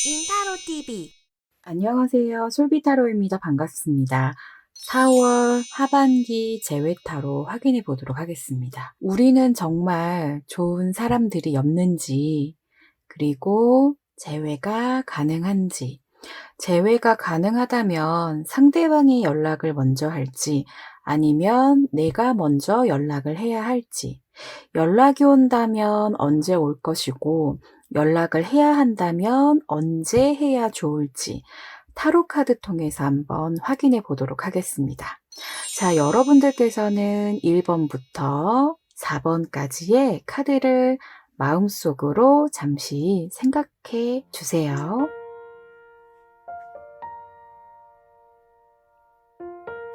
인타로 TV. 안녕하세요. 솔비타로입니다. 반갑습니다. 4월 하반기 재회타로 확인해 보도록 하겠습니다. 우리는 정말 좋은 사람들이 였는지, 그리고 재회가 가능한지, 재회가 가능하다면 상대방이 연락을 먼저 할지, 아니면 내가 먼저 연락을 해야 할지, 연락이 온다면 언제 올 것이고, 연락을 해야 한다면 언제 해야 좋을지, 타로 카드 통해서 한번 확인해 보도록 하겠습니다. 자, 여러분들께서는 1번부터 4번까지의 카드를 마음속으로 잠시 생각해 주세요.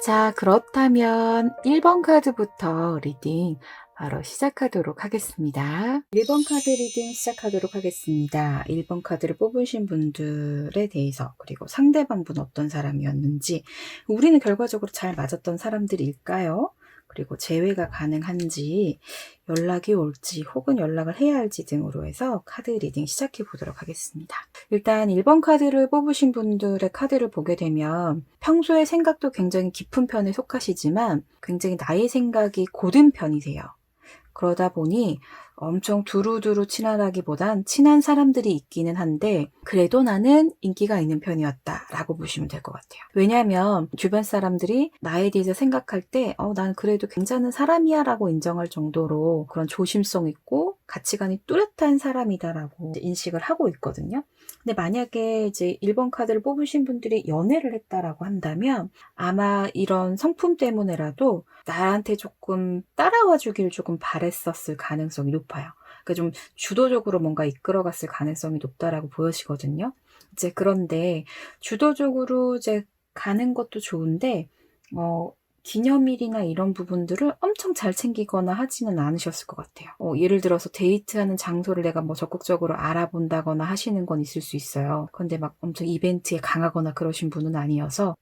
자, 그렇다면 1번 카드부터 리딩 바로 시작하도록 하겠습니다. 1번 카드 리딩 시작하도록 하겠습니다. 1번 카드를 뽑으신 분들에 대해서, 그리고 상대방분 어떤 사람이었는지, 우리는 결과적으로 잘 맞았던 사람들일까요? 그리고 재회가 가능한지, 연락이 올지 혹은 연락을 해야 할지 등으로 해서 카드 리딩 시작해 보도록 하겠습니다. 일단 1번 카드를 뽑으신 분들의 카드를 보게 되면 평소에 생각도 굉장히 깊은 편에 속하시지만 굉장히 나의 생각이 고든 편이세요. 그러다 보니 엄청 두루두루 친하다기보단 친한 사람들이 있기는 한데 그래도 나는 인기가 있는 편이었다 라고 보시면 될 것 같아요. 왜냐하면 주변 사람들이 나에 대해서 생각할 때 난 그래도 괜찮은 사람이야 라고 인정할 정도로 그런 조심성 있고 가치관이 뚜렷한 사람이다 라고 인식을 하고 있거든요. 근데 만약에 이제 1번 카드를 뽑으신 분들이 연애를 했다라고 한다면 아마 이런 성품 때문에라도 나한테 조금 따라와 주기를 조금 바랬었을 가능성이 높아요. 그러니까 좀 주도적으로 뭔가 이끌어갔을 가능성이 높다라고 보여지거든요. 이제 그런데 주도적으로 이제 가는 것도 좋은데 기념일이나 이런 부분들을 엄청 잘 챙기거나 하지는 않으셨을 것 같아요. 예를 들어서 데이트하는 장소를 내가 뭐 적극적으로 알아본다거나 하시는 건 있을 수 있어요. 근데 막 엄청 이벤트에 강하거나 그러신 분은 아니어서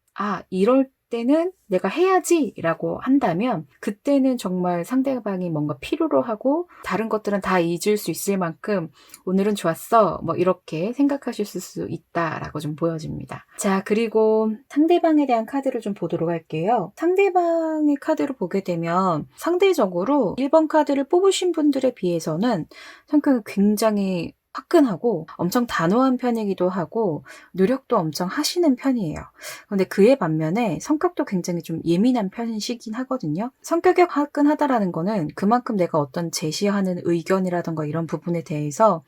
이럴 때는 내가 해야지 라고 한다면 그때는 정말 상대방이 뭔가 필요로 하고 다른 것들은 다 잊을 수 있을 만큼 오늘은 좋았어 뭐 이렇게 생각하실 수 있다라고 좀 보여집니다. 자, 그리고 상대방에 대한 카드를 좀 보도록 할게요. 상대방의 카드를 보게 되면 상대적으로 1번 카드를 뽑으신 분들에 비해서는 성격이 굉장히 화끈하고 엄청 단호한 편이기도 하고 노력도 엄청 하시는 편이에요. 근데 그에 반면에 성격도 굉장히 좀 예민한 편이시긴 하거든요. 성격이 화끈하다라는 거는 그만큼 내가 어떤 제시하는 의견이라던가 이런 부분에 대해서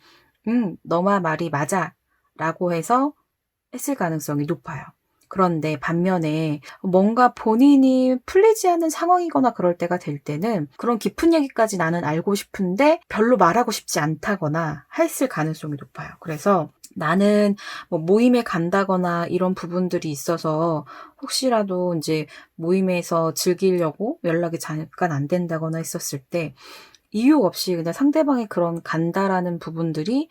너마 말이 맞아 라고 해서 했을 가능성이 높아요. 그런데 반면에 뭔가 본인이 풀리지 않는 상황이거나 그럴 때가 될 때는 그런 깊은 얘기까지 나는 알고 싶은데 별로 말하고 싶지 않다거나 했을 가능성이 높아요. 그래서 나는 뭐 모임에 간다거나 이런 부분들이 있어서 혹시라도 이제 모임에서 즐기려고 연락이 잠깐 안 된다거나 했었을 때 이유 없이 그냥 상대방이 그런 간다라는 부분들이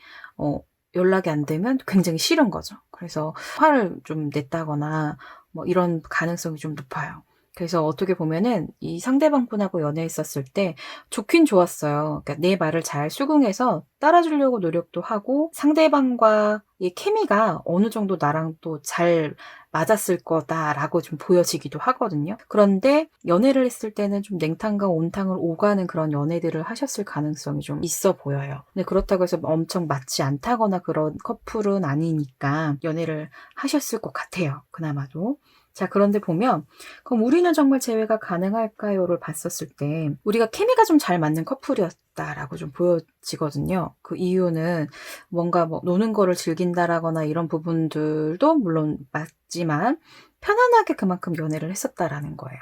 연락이 안 되면 굉장히 싫은 거죠. 그래서 화를 좀 냈다거나 뭐 이런 가능성이 좀 높아요. 그래서 어떻게 보면은 이 상대방 분하고 연애했었을 때 좋긴 좋았어요. 그러니까 내 말을 잘 수긍해서 따라주려고 노력도 하고 상대방과의 케미가 어느 정도 나랑 또 잘 맞았을 거다라고 좀 보여지기도 하거든요. 그런데 연애를 했을 때는 좀 냉탕과 온탕을 오가는 그런 연애들을 하셨을 가능성이 좀 있어 보여요. 근데 그렇다고 해서 엄청 맞지 않다거나 그런 커플은 아니니까 연애를 하셨을 것 같아요. 그나마도. 자, 그런데 보면 그럼 우리는 정말 재회가 가능할까요?를 봤었을 때 우리가 케미가 좀 잘 맞는 커플이었다라고 좀 보여지거든요. 그 이유는 뭔가 뭐 노는 거를 즐긴다라거나 이런 부분들도 물론 맞지만 편안하게 그만큼 연애를 했었다라는 거예요.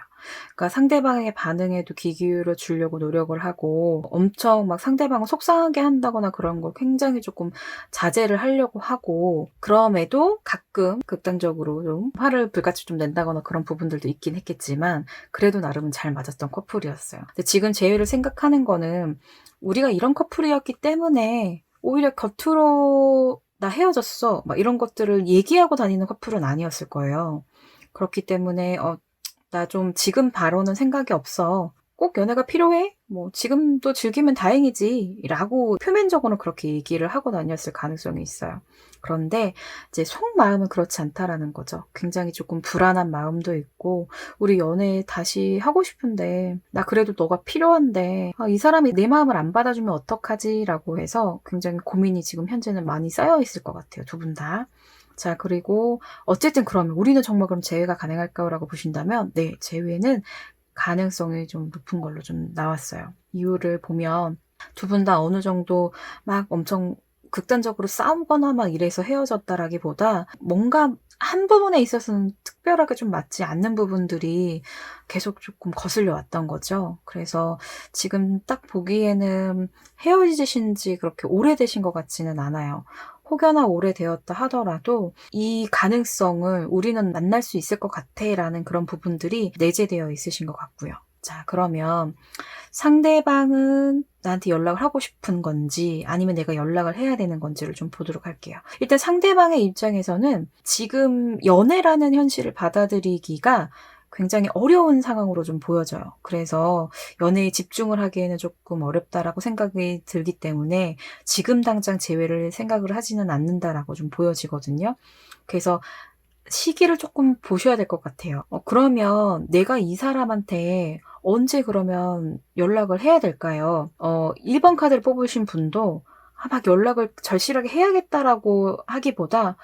그러니까 상대방의 반응에도 귀 기울여 주려고 노력을 하고 엄청 막 상대방을 속상하게 한다거나 그런 걸 굉장히 조금 자제를 하려고 하고 그럼에도 가끔 극단적으로 좀 화를 불같이 좀 낸다거나 그런 부분들도 있긴 했겠지만 그래도 나름은 잘 맞았던 커플이었어요. 근데 지금 재회를 생각하는 거는 우리가 이런 커플이었기 때문에 오히려 겉으로 나 헤어졌어 막 이런 것들을 얘기하고 다니는 커플은 아니었을 거예요. 그렇기 때문에 나 좀 지금 바로는 생각이 없어. 꼭 연애가 필요해? 뭐 지금도 즐기면 다행이지 라고 표면적으로는 그렇게 얘기를 하고 다녔을 가능성이 있어요. 그런데 이제 속마음은 그렇지 않다라는 거죠. 굉장히 조금 불안한 마음도 있고, 우리 연애 다시 하고 싶은데 나 그래도 너가 필요한데 이 사람이 내 마음을 안 받아주면 어떡하지? 라고 해서 굉장히 고민이 지금 현재는 많이 쌓여 있을 것 같아요. 두 분 다. 자, 그리고 어쨌든 그러면 우리는 정말 그럼 재회가 가능할까요? 라고 보신다면, 네, 재회는 가능성이 좀 높은 걸로 좀 나왔어요. 이유를 보면 두 분 다 어느 정도 막 엄청 극단적으로 싸우거나 막 이래서 헤어졌다라기보다 뭔가 한 부분에 있어서는 특별하게 좀 맞지 않는 부분들이 계속 조금 거슬려 왔던 거죠. 그래서 지금 딱 보기에는 헤어지신 지 그렇게 오래되신 것 같지는 않아요. 혹여나 오래되었다 하더라도 이 가능성을 우리는 만날 수 있을 것 같아 라는 그런 부분들이 내재되어 있으신 것 같고요. 자, 그러면 상대방은 나한테 연락을 하고 싶은 건지 아니면 내가 연락을 해야 되는 건지를 좀 보도록 할게요. 일단 상대방의 입장에서는 지금 연애라는 현실을 받아들이기가 굉장히 어려운 상황으로 좀 보여져요. 그래서 연애에 집중을 하기에는 조금 어렵다라고 생각이 들기 때문에 지금 당장 재회를 생각을 하지는 않는다라고 좀 보여지거든요. 그래서 시기를 조금 보셔야 될 것 같아요. 그러면 내가 이 사람한테 언제 그러면 연락을 해야 될까요? 1번 카드를 뽑으신 분도 막 연락을 절실하게 해야겠다라고 하기보다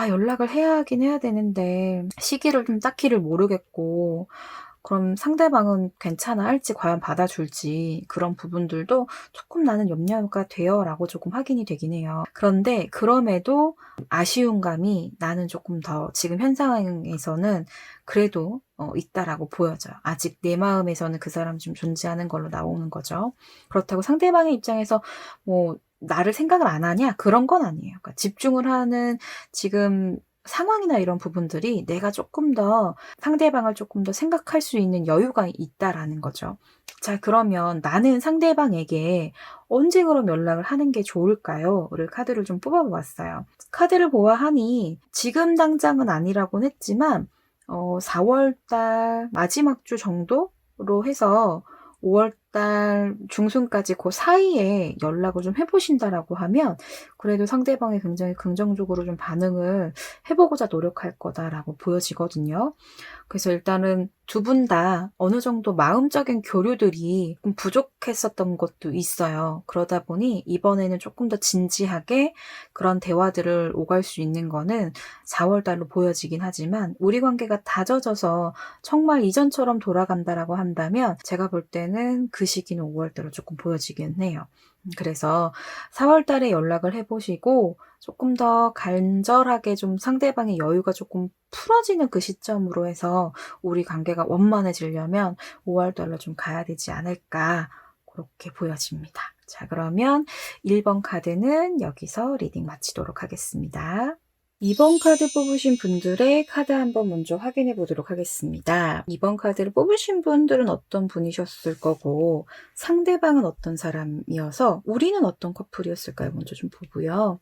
연락을 해야 하긴 해야 되는데 시기를 좀 딱히를 모르겠고, 그럼 상대방은 괜찮아 할지 과연 받아줄지 그런 부분들도 조금 나는 염려가 돼요 라고 조금 확인이 되긴 해요. 그런데 그럼에도 아쉬운 감이 나는 조금 더 지금 현 상황에서는 그래도 있다라고 보여져요. 아직 내 마음에서는 그 사람 좀 존재하는 걸로 나오는 거죠. 그렇다고 상대방의 입장에서 뭐 나를 생각을 안 하냐? 그런 건 아니에요. 그러니까 집중을 하는 지금 상황이나 이런 부분들이 내가 조금 더 상대방을 조금 더 생각할 수 있는 여유가 있다라는 거죠. 자, 그러면 나는 상대방에게 언제 그럼 연락을 하는 게 좋을까요? 를 카드를 좀 뽑아보았어요. 카드를 보아하니 지금 당장은 아니라고는 했지만 4월달 마지막 주 정도로 해서 5월달 중순까지 그 사이에 연락을 좀 해보신다라고 하면 그래도 상대방이 굉장히 긍정적으로 좀 반응을 해보고자 노력할 거다라고 보여지거든요. 그래서 일단은 두 분 다 어느 정도 마음적인 교류들이 좀 부족했었던 것도 있어요. 그러다 보니 이번에는 조금 더 진지하게 그런 대화들을 오갈 수 있는 거는 4월 달로 보여지긴 하지만, 우리 관계가 다져져서 정말 이전처럼 돌아간다라고 한다면 제가 볼 때는 그 시기는 5월 달로 조금 보여지긴 해요. 그래서 4월 달에 연락을 해보시고 조금 더 간절하게 좀 상대방의 여유가 조금 풀어지는 그 시점으로 해서 우리 관계가 원만해지려면 5월 달로 좀 가야 되지 않을까, 그렇게 보여집니다. 자, 그러면 1번 카드는 여기서 리딩 마치도록 하겠습니다. 2번 카드 뽑으신 분들의 카드 한번 먼저 확인해 보도록 하겠습니다. 2번 카드를 뽑으신 분들은 어떤 분이셨을 거고 상대방은 어떤 사람이어서 우리는 어떤 커플이었을까요? 먼저 좀 보고요.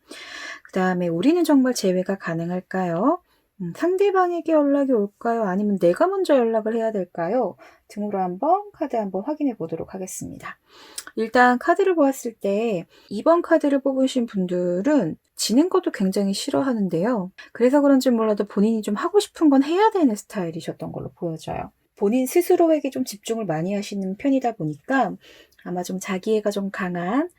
그 다음에 우리는 정말 재회가 가능할까요? 상대방에게 연락이 올까요? 아니면 내가 먼저 연락을 해야 될까요? 등으로 한번 카드 한번 확인해 보도록 하겠습니다. 일단 카드를 보았을 때 2번 카드를 뽑으신 분들은 지는 것도 굉장히 싫어하는데요. 그래서 그런지 몰라도 본인이 좀 하고 싶은 건 해야 되는 스타일이셨던 걸로 보여져요. 본인 스스로에게 좀 집중을 많이 하시는 편이다 보니까 아마 좀 자기애가 좀 강한,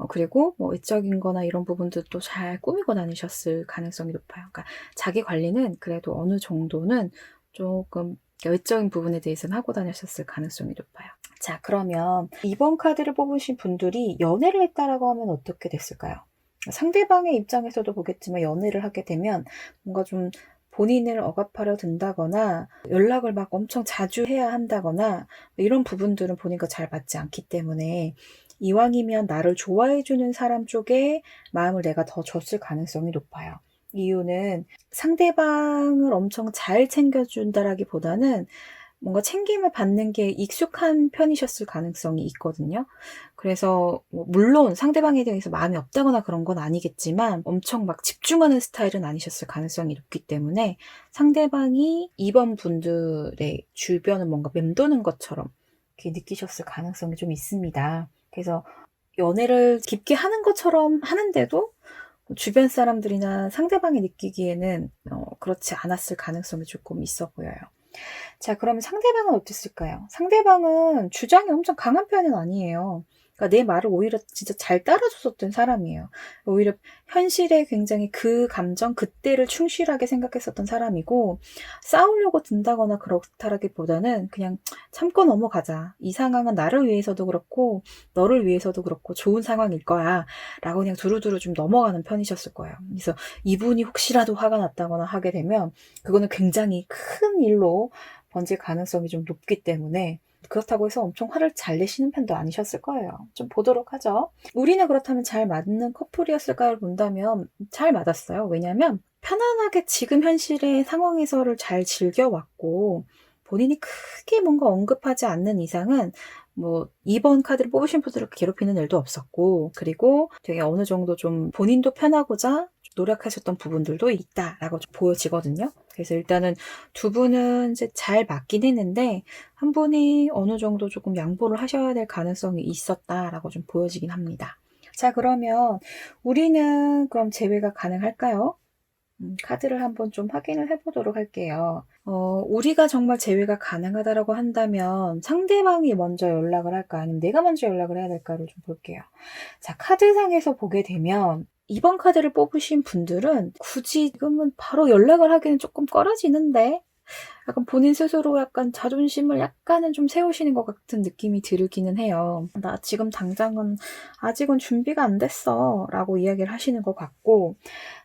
그리고 뭐 외적인 거나 이런 부분들도 잘 꾸미고 다니셨을 가능성이 높아요. 그러니까 자기 관리는 그래도 어느 정도는 조금 외적인 부분에 대해서는 하고 다니셨을 가능성이 높아요. 자, 그러면 2번 카드를 뽑으신 분들이 연애를 했다라고 하면 어떻게 됐을까요? 상대방의 입장에서도 보겠지만 연애를 하게 되면 뭔가 좀 본인을 억압하려 든다거나 연락을 막 엄청 자주 해야 한다거나 이런 부분들은 본인과 잘 맞지 않기 때문에 이왕이면 나를 좋아해주는 사람 쪽에 마음을 내가 더 줬을 가능성이 높아요. 이유는 상대방을 엄청 잘 챙겨준다라기보다는 뭔가 챙김을 받는 게 익숙한 편이셨을 가능성이 있거든요. 그래서 물론 상대방에 대해서 마음이 없다거나 그런 건 아니겠지만 엄청 막 집중하는 스타일은 아니셨을 가능성이 높기 때문에 상대방이 2번 분들의 주변을 뭔가 맴도는 것처럼 이렇게 느끼셨을 가능성이 좀 있습니다. 그래서 연애를 깊게 하는 것처럼 하는데도 주변 사람들이나 상대방이 느끼기에는 그렇지 않았을 가능성이 조금 있어 보여요. 자, 그러면 상대방은 어땠을까요? 상대방은 주장이 엄청 강한 편은 아니에요. 그러니까 내 말을 오히려 진짜 잘 따라줬었던 사람이에요. 오히려 현실에 굉장히 그 감정, 그때를 충실하게 생각했었던 사람이고, 싸우려고 든다거나 그렇다라기보다는 그냥 참고 넘어가자. 이 상황은 나를 위해서도 그렇고, 너를 위해서도 그렇고, 좋은 상황일 거야. 라고 그냥 두루두루 좀 넘어가는 편이셨을 거예요. 그래서 이분이 혹시라도 화가 났다거나 하게 되면, 그거는 굉장히 큰 일로 번질 가능성이 좀 높기 때문에 그렇다고 해서 엄청 화를 잘 내시는 편도 아니셨을 거예요. 좀 보도록 하죠. 우리는 그렇다면 잘 맞는 커플이었을까를 본다면 잘 맞았어요. 왜냐하면 편안하게 지금 현실의 상황에서를 잘 즐겨왔고 본인이 크게 뭔가 언급하지 않는 이상은 뭐 2번 카드를 뽑으신 분들을 괴롭히는 일도 없었고, 그리고 되게 어느 정도 좀 본인도 편하고자 노력하셨던 부분들도 있다라고 좀 보여지거든요. 그래서 일단은 두 분은 이제 잘 맞긴 했는데 한 분이 어느 정도 조금 양보를 하셔야 될 가능성이 있었다라고 좀 보여지긴 합니다. 자, 그러면 우리는 그럼 재회가 가능할까요? 카드를 한번 좀 확인을 해보도록 할게요. 우리가 정말 재회가 가능하다라고 한다면 상대방이 먼저 연락을 할까 아니면 내가 먼저 연락을 해야 될까를 좀 볼게요. 자, 카드상에서 보게 되면 2번 카드를 뽑으신 분들은 굳이 지금은 바로 연락을 하기는 조금 꺼려지는데 약간 본인 스스로 약간 자존심을 약간은 좀 세우시는 것 같은 느낌이 들기는 해요. 나 지금 당장은 아직은 준비가 안 됐어 라고 이야기를 하시는 것 같고,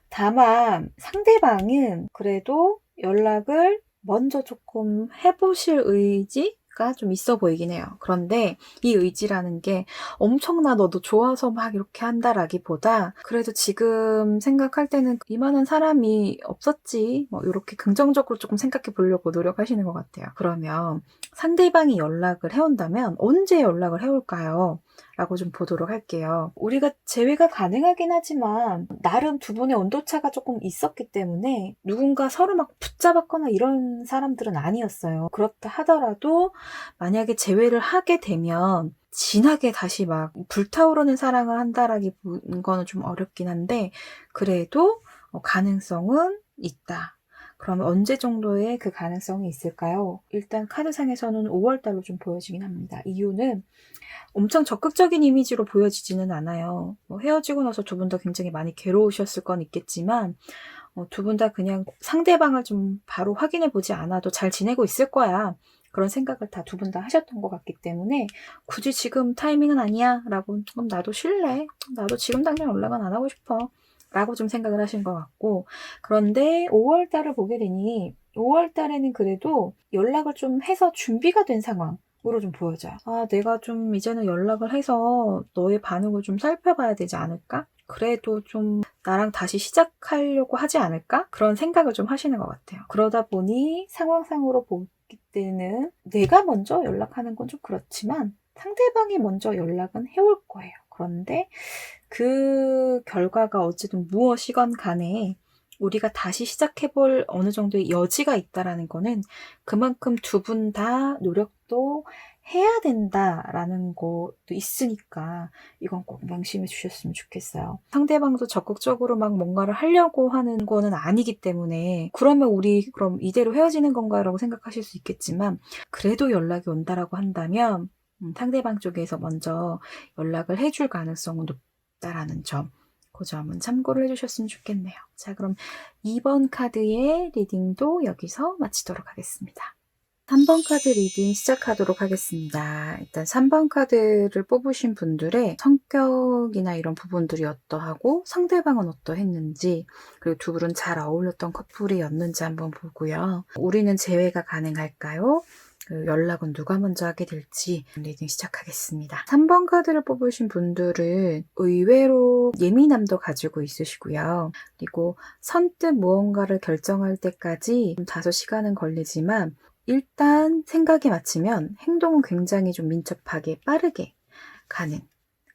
다만 상대방은 그래도 연락을 먼저 조금 해보실 의지가 좀 있어 보이긴 해요. 그런데 이 의지라는 게 엄청나 너도 좋아서 막 이렇게 한다라기보다 그래도 지금 생각할 때는 이만한 사람이 없었지 뭐 이렇게 긍정적으로 조금 생각해 보려고 노력하시는 것 같아요. 그러면 상대방이 연락을 해온다면 언제 연락을 해올까요? 라고 좀 보도록 할게요. 우리가 재회가 가능하긴 하지만 나름 두 분의 온도차가 조금 있었기 때문에 누군가 서로 막 붙잡았거나 이런 사람들은 아니었어요. 그렇다 하더라도 만약에 재회를 하게 되면 진하게 다시 막 불타오르는 사랑을 한다라기보다는 좀 어렵긴 한데 그래도 가능성은 있다. 그러면 언제 정도의 그 가능성이 있을까요? 일단 카드상에서는 5월달로 좀 보여지긴 합니다. 이유는 엄청 적극적인 이미지로 보여지지는 않아요. 뭐 헤어지고 나서 두 분 다 굉장히 많이 괴로우셨을 건 있겠지만 두 분 다 그냥 상대방을 좀 바로 확인해 보지 않아도 잘 지내고 있을 거야. 그런 생각을 다 두 분 다 하셨던 것 같기 때문에 굳이 지금 타이밍은 아니야 라고 그럼 나도 쉴래. 나도 지금 당장 연락은 안 하고 싶어. 라고 좀 생각을 하신 것 같고, 그런데 5월달을 보게 되니 5월달에는 그래도 연락을 좀 해서 준비가 된 상황 으로 좀 보여져요. 아, 내가 좀 이제는 연락을 해서 너의 반응을 좀 살펴봐야 되지 않을까? 그래도 좀 나랑 다시 시작하려고 하지 않을까? 그런 생각을 좀 하시는 것 같아요. 그러다 보니 상황상으로 보기 때는 내가 먼저 연락하는 건 좀 그렇지만 상대방이 먼저 연락은 해올 거예요. 그런데 그 결과가 어쨌든 무엇이건 간에 우리가 다시 시작해볼 어느 정도의 여지가 있다라는 거는 그만큼 두 분 다 노력도 해야 된다라는 것도 있으니까 이건 꼭 명심해 주셨으면 좋겠어요. 상대방도 적극적으로 막 뭔가를 하려고 하는 거는 아니기 때문에 그러면 우리 그럼 이대로 헤어지는 건가라고 생각하실 수 있겠지만 그래도 연락이 온다라고 한다면 상대방 쪽에서 먼저 연락을 해줄 가능성은 높다라는 점. 그 점은 참고를 해주셨으면 좋겠네요. 자, 그럼 2번 카드의 리딩도 여기서 마치도록 하겠습니다. 3번 카드 리딩 시작하도록 하겠습니다. 일단 3번 카드를 뽑으신 분들의 성격이나 이런 부분들이 어떠하고 상대방은 어떠했는지, 그리고 두 분은 잘 어울렸던 커플이었는지 한번 보고요. 우리는 재회가 가능할까요? 연락은 누가 먼저 하게 될지 리딩 시작하겠습니다. 3번 카드를 뽑으신 분들은 의외로 예민함도 가지고 있으시고요. 그리고 선뜻 무언가를 결정할 때까지 좀 다소 시간은 걸리지만 일단 생각이 맞추면 행동은 굉장히 좀 민첩하게 빠르게 가는,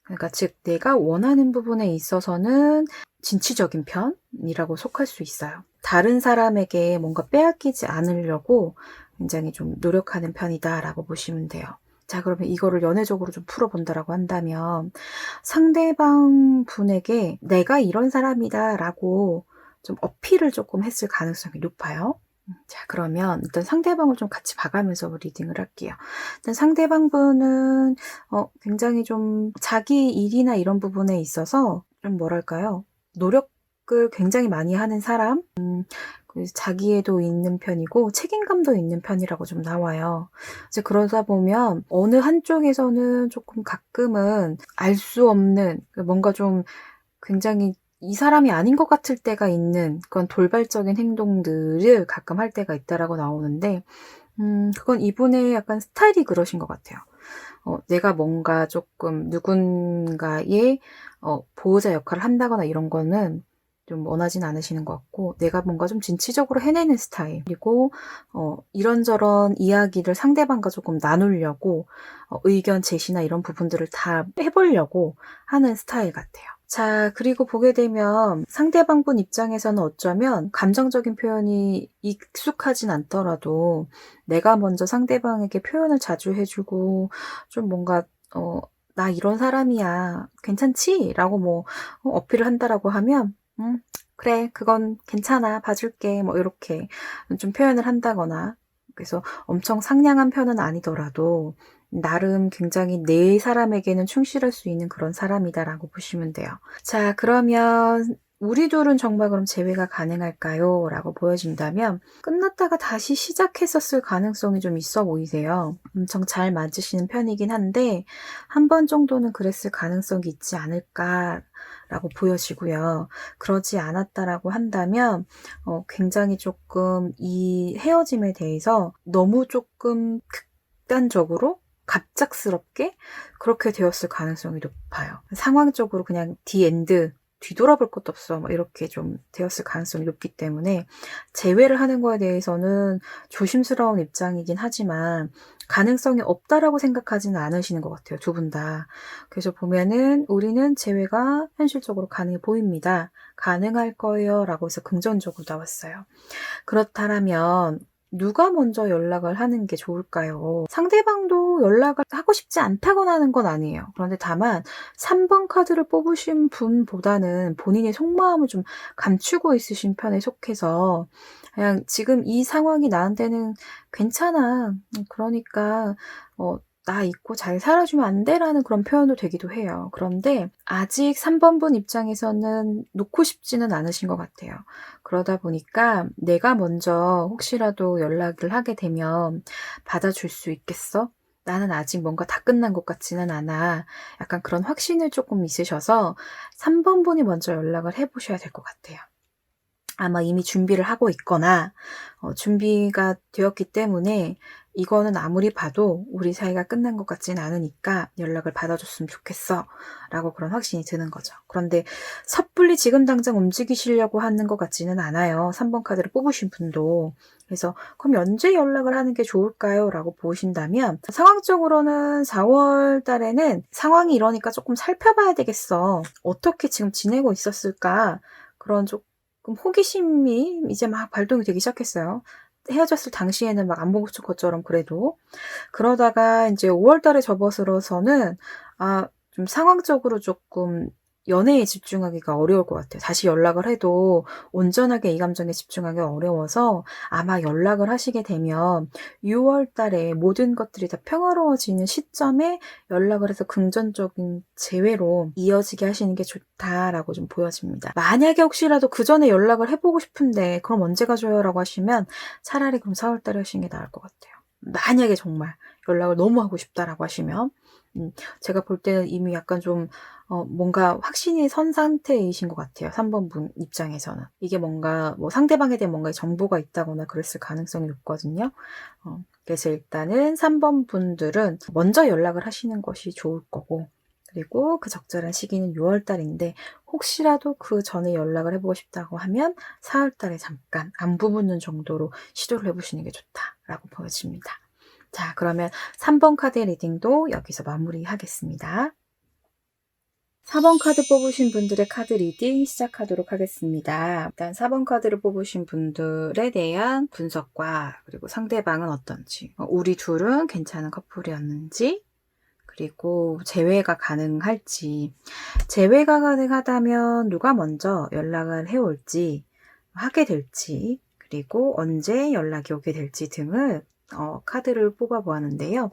그러니까 즉 내가 원하는 부분에 있어서는 진취적인 편이라고 속할 수 있어요. 다른 사람에게 뭔가 빼앗기지 않으려고 굉장히 좀 노력하는 편이다 라고 보시면 돼요. 자, 그러면 이거를 연애적으로 좀 풀어본다라고 한다면 상대방 분에게 내가 이런 사람이다라고 좀 어필을 조금 했을 가능성이 높아요. 자, 그러면 일단 상대방을 좀 같이 봐가면서 리딩을 할게요. 일단 상대방 분은 굉장히 좀 자기 일이나 이런 부분에 있어서 좀 뭐랄까요? 노력을 굉장히 많이 하는 사람? 자기애도 있는 편이고 책임감도 있는 편이라고 좀 나와요. 이제 그러다 보면 어느 한쪽에서는 조금 가끔은 알 수 없는 뭔가 좀 굉장히 이 사람이 아닌 것 같을 때가 있는 그런 돌발적인 행동들을 가끔 할 때가 있다라고 나오는데 그건 이분의 약간 스타일이 그러신 것 같아요. 내가 뭔가 조금 누군가의 보호자 역할을 한다거나 이런 거는 좀 원하진 않으시는 것 같고, 내가 뭔가 좀 진취적으로 해내는 스타일. 그리고 이런저런 이야기를 상대방과 조금 나누려고 의견 제시나 이런 부분들을 다 해보려고 하는 스타일 같아요. 자, 그리고 보게 되면 상대방분 입장에서는 어쩌면 감정적인 표현이 익숙하진 않더라도 내가 먼저 상대방에게 표현을 자주 해주고 좀 뭔가 나 이런 사람이야 괜찮지? 라고 뭐 어필을 한다라고 하면 그래 그건 괜찮아 봐줄게 뭐 이렇게 좀 표현을 한다거나 그래서 엄청 상냥한 편은 아니더라도 나름 굉장히 내 사람에게는 충실할 수 있는 그런 사람이다라고 보시면 돼요. 자, 그러면 우리 둘은 정말 그럼 재회가 가능할까요? 라고 보여진다면 끝났다가 다시 시작했었을 가능성이 좀 있어 보이세요. 엄청 잘 맞으시는 편이긴 한데 한 번 정도는 그랬을 가능성이 있지 않을까라고 보여지고요. 그러지 않았다라고 한다면 굉장히 조금 이 헤어짐에 대해서 너무 조금 극단적으로 갑작스럽게 그렇게 되었을 가능성이 높아요. 상황적으로 그냥 디엔드 뒤돌아볼 것도 없어 뭐 이렇게 좀 되었을 가능성이 높기 때문에 재회를 하는 거에 대해서는 조심스러운 입장이긴 하지만 가능성이 없다라고 생각하지는 않으시는 것 같아요. 두 분 다. 그래서 보면은 우리는 재회가 현실적으로 가능해 보입니다. 가능할 거예요 라고 해서 긍정적으로 나왔어요. 그렇다면 누가 먼저 연락을 하는 게 좋을까요? 상대방도 연락을 하고 싶지 않다거나 하는 건 아니에요. 그런데 다만 3번 카드를 뽑으신 분보다는 본인의 속마음을 좀 감추고 있으신 편에 속해서 그냥 지금 이 상황이 나한테는 괜찮아. 그러니까 나 있고 잘 살아주면 안 돼라는 그런 표현도 되기도 해요. 그런데 아직 3번 분 입장에서는 놓고 싶지는 않으신 것 같아요. 그러다 보니까 내가 먼저 혹시라도 연락을 하게 되면 받아줄 수 있겠어? 나는 아직 뭔가 다 끝난 것 같지는 않아. 약간 그런 확신을 조금 있으셔서 3번 분이 먼저 연락을 해보셔야 될 것 같아요. 아마 이미 준비를 하고 있거나 준비가 되었기 때문에 이거는 아무리 봐도 우리 사이가 끝난 것 같진 않으니까 연락을 받아줬으면 좋겠어 라고 그런 확신이 드는 거죠. 그런데 섣불리 지금 당장 움직이시려고 하는 것 같지는 않아요. 3번 카드를 뽑으신 분도. 그래서 그럼 언제 연락을 하는 게 좋을까요? 라고 보신다면 상황적으로는 4월 달에는 상황이 이러니까 조금 살펴봐야 되겠어. 어떻게 지금 지내고 있었을까? 그런 조금 호기심이 이제 막 발동이 되기 시작했어요. 헤어졌을 당시에는 막 안 본 것처럼 그래도. 그러다가 이제 5월 달에 접어들어서는 좀 상황적으로 조금 연애에 집중하기가 어려울 것 같아요. 다시 연락을 해도 온전하게 이 감정에 집중하기 어려워서 아마 연락을 하시게 되면 6월 달에 모든 것들이 다 평화로워지는 시점에 연락을 해서 긍정적인 재회로 이어지게 하시는 게 좋다라고 좀 보여집니다. 만약에 혹시라도 그 전에 연락을 해보고 싶은데 그럼 언제 가줘요? 라고 하시면 차라리 그럼 4월 달에 하시는 게 나을 것 같아요. 만약에 정말 연락을 너무 하고 싶다라고 하시면 제가 볼 때는 이미 약간 좀 뭔가 확신이 선 상태이신 것 같아요. 3번 분 입장에서는. 이게 뭔가 뭐 상대방에 대한 뭔가 정보가 있다거나 그랬을 가능성이 높거든요. 그래서 일단은 3번 분들은 먼저 연락을 하시는 것이 좋을 거고 그리고 그 적절한 시기는 6월 달인데 혹시라도 그 전에 연락을 해보고 싶다고 하면 4월 달에 잠깐 안부 묻는 정도로 시도를 해보시는 게 좋다라고 보여집니다. 자, 그러면 3번 카드 리딩도 여기서 마무리하겠습니다. 4번 카드 뽑으신 분들의 카드 리딩 시작하도록 하겠습니다. 일단 4번 카드를 뽑으신 분들에 대한 분석과 그리고 상대방은 어떤지, 우리 둘은 괜찮은 커플이었는지, 그리고 재회가 가능할지, 재회가 가능하다면 누가 먼저 연락을 해올지, 하게 될지, 그리고 언제 연락이 오게 될지 등을 카드를 뽑아 보았는데요.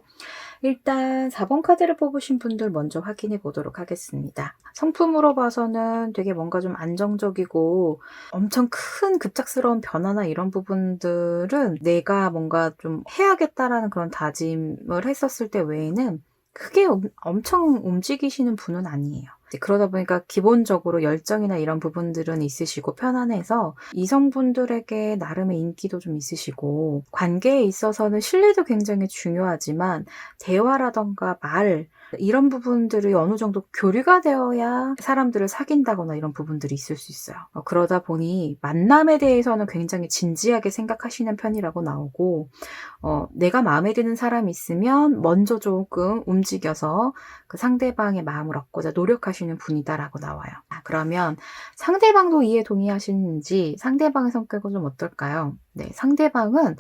일단 4번 카드를 뽑으신 분들 먼저 확인해 보도록 하겠습니다. 성품으로 봐서는 되게 뭔가 좀 안정적이고 엄청 큰 급작스러운 변화나 이런 부분들은 내가 뭔가 좀 해야겠다라는 그런 다짐을 했었을 때 외에는 크게 엄청 움직이시는 분은 아니에요. 그러다 보니까 기본적으로 열정이나 이런 부분들은 있으시고 편안해서 이성분들에게 나름의 인기도 좀 있으시고, 관계에 있어서는 신뢰도 굉장히 중요하지만 대화라던가 말, 이런 부분들이 어느 정도 교류가 되어야 사람들을 사귄다거나 이런 부분들이 있을 수 있어요. 그러다 보니 만남에 대해서는 굉장히 진지하게 생각하시는 편이라고 나오고, 내가 마음에 드는 사람이 있으면 먼저 조금 움직여서 그 상대방의 마음을 얻고자 노력하시는 분이다라고 나와요. 그러면 상대방도 이해 동의하시는지, 상대방의 성격은 좀 어떨까요? 네, 상대방은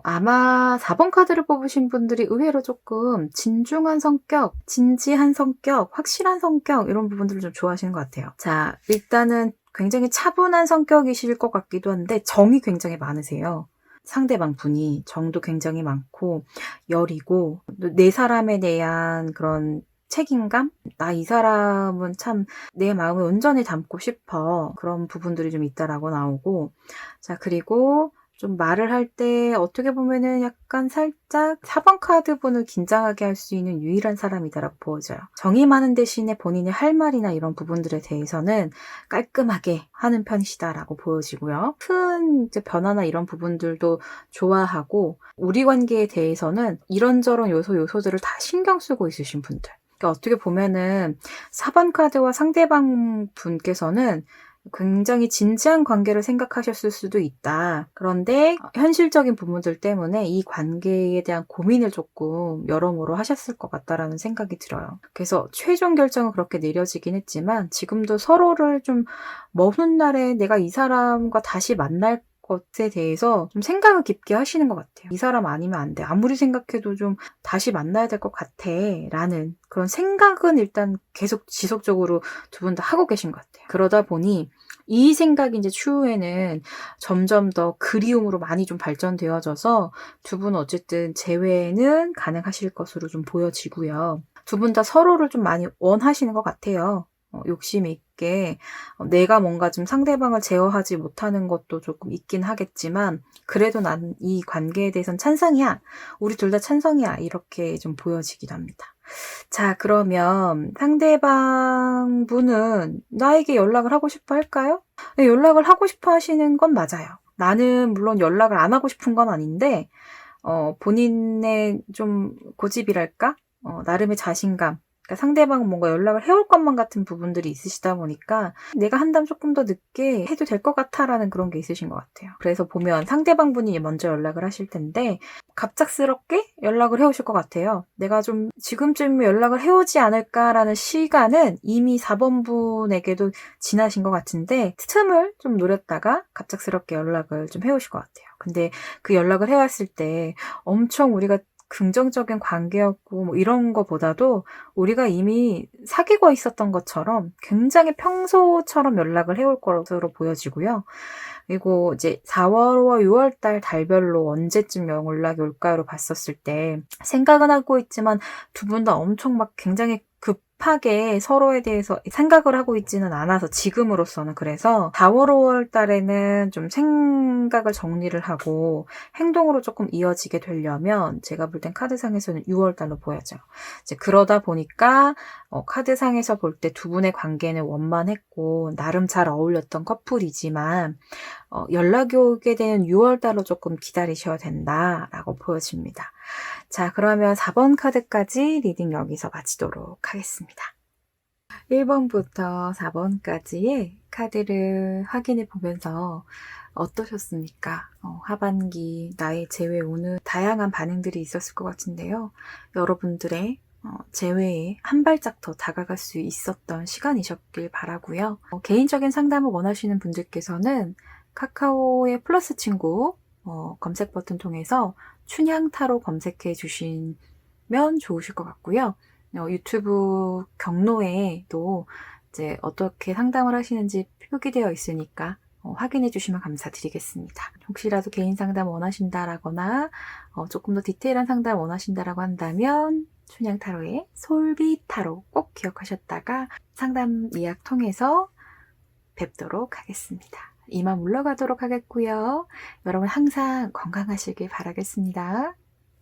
아마 4번 카드를 뽑으신 분들이 의외로 조금 진중한 성격, 진지한 성격, 확실한 성격, 이런 부분들을 좀 좋아하시는 것 같아요. 자, 일단은 굉장히 차분한 성격이실 것 같기도 한데 정이 굉장히 많으세요. 상대방 분이 정도 굉장히 많고 여리고 내 사람에 대한 그런 책임감? 나 이 사람은 참 내 마음을 온전히 담고 싶어. 그런 부분들이 좀 있다라고 나오고, 자, 그리고 좀 말을 할 때 어떻게 보면은 약간 살짝 4번 카드 분을 긴장하게 할 수 있는 유일한 사람이다라고 보여져요. 정이 많은 대신에 본인이 할 말이나 이런 부분들에 대해서는 깔끔하게 하는 편이시다라고 보여지고요. 큰 이제 변화나 이런 부분들도 좋아하고, 우리 관계에 대해서는 이런저런 요소들을 다 신경 쓰고 있으신 분들. 그러니까 어떻게 보면은 4번 카드와 상대방 분께서는 굉장히 진지한 관계를 생각하셨을 수도 있다. 그런데 현실적인 부분들 때문에 이 관계에 대한 고민을 조금 여러모로 하셨을 것 같다라는 생각이 들어요. 그래서 최종 결정은 그렇게 내려지긴 했지만 지금도 서로를 좀 먼 훗날에 내가 이 사람과 다시 만날 것에 대해서 좀 생각을 깊게 하시는 것 같아요. 이 사람 아니면 안 돼. 아무리 생각해도 좀 다시 만나야 될 것 같아. 라는 그런 생각은 일단 계속 지속적으로 두 분 다 하고 계신 것 같아요. 그러다 보니 이 생각이 이제 추후에는 점점 더 그리움으로 많이 좀 발전되어져서 두 분은 어쨌든 재회는 가능하실 것으로 좀 보여지고요. 두 분 다 서로를 좀 많이 원하시는 것 같아요. 욕심 있게 내가 뭔가 좀 상대방을 제어하지 못하는 것도 조금 있긴 하겠지만 그래도 난 이 관계에 대해선 찬성이야. 우리 둘 다 찬성이야. 이렇게 좀 보여지기도 합니다. 자, 그러면 상대방 분은 나에게 연락을 하고 싶어 할까요? 네, 연락을 하고 싶어 하시는 건 맞아요. 나는 물론 연락을 안 하고 싶은 건 아닌데 본인의 좀 고집이랄까? 나름의 자신감. 그러니까 상대방은 뭔가 연락을 해올 것만 같은 부분들이 있으시다 보니까 내가 한다면 조금 더 늦게 해도 될 것 같아라는 그런 게 있으신 것 같아요. 그래서 보면 상대방 분이 먼저 연락을 하실 텐데 갑작스럽게 연락을 해오실 것 같아요. 내가 좀 지금쯤 연락을 해오지 않을까라는 시간은 이미 4번 분에게도 지나신 것 같은데 틈을 좀 노렸다가 갑작스럽게 연락을 좀 해오실 것 같아요. 근데 그 연락을 해왔을 때 엄청 우리가 긍정적인 관계였고 뭐 이런 거보다도 우리가 이미 사귀고 있었던 것처럼 굉장히 평소처럼 연락을 해올 것으로 보여지고요. 그리고 이제 4월과 6월 달 달별로 언제쯤 연락이 올까요로 봤었을 때 생각은 하고 있지만 두 분 다 엄청 막 굉장히 급하게 서로에 대해서 생각을 하고 있지는 않아서 지금으로서는 그래서 4월, 5월 달에는 좀 생각을 정리를 하고 행동으로 조금 이어지게 되려면 제가 볼 땐 카드상에서는 6월 달로 보여져요. 이제 그러다 보니까 카드상에서 볼 때 두 분의 관계는 원만했고 나름 잘 어울렸던 커플이지만 연락이 오게 되는 6월 달로 조금 기다리셔야 된다라고 보여집니다. 자, 그러면 4번 카드까지 리딩 여기서 마치도록 하겠습니다. 1번부터 4번까지의 카드를 확인해 보면서 어떠셨습니까? 하반기 나의 재회 오는 다양한 반응들이 있었을 것 같은데요. 여러분들의 제외에 한 발짝 더 다가갈 수 있었던 시간이셨길 바라고요. 개인적인 상담을 원하시는 분들께서는 카카오의 플러스 친구 검색 버튼 통해서 춘향 타로 검색해 주시면 좋으실 것 같고요. 유튜브 경로에도 이제 어떻게 상담을 하시는지 표기되어 있으니까 확인해 주시면 감사드리겠습니다. 혹시라도 개인 상담 원하신다라거나 조금 더 디테일한 상담 원하신다라고 한다면 춘향 타로의 솔비 타로 꼭 기억하셨다가 상담 예약 통해서 뵙도록 하겠습니다. 이만 물러가도록 하겠고요. 여러분 항상 건강하시길 바라겠습니다.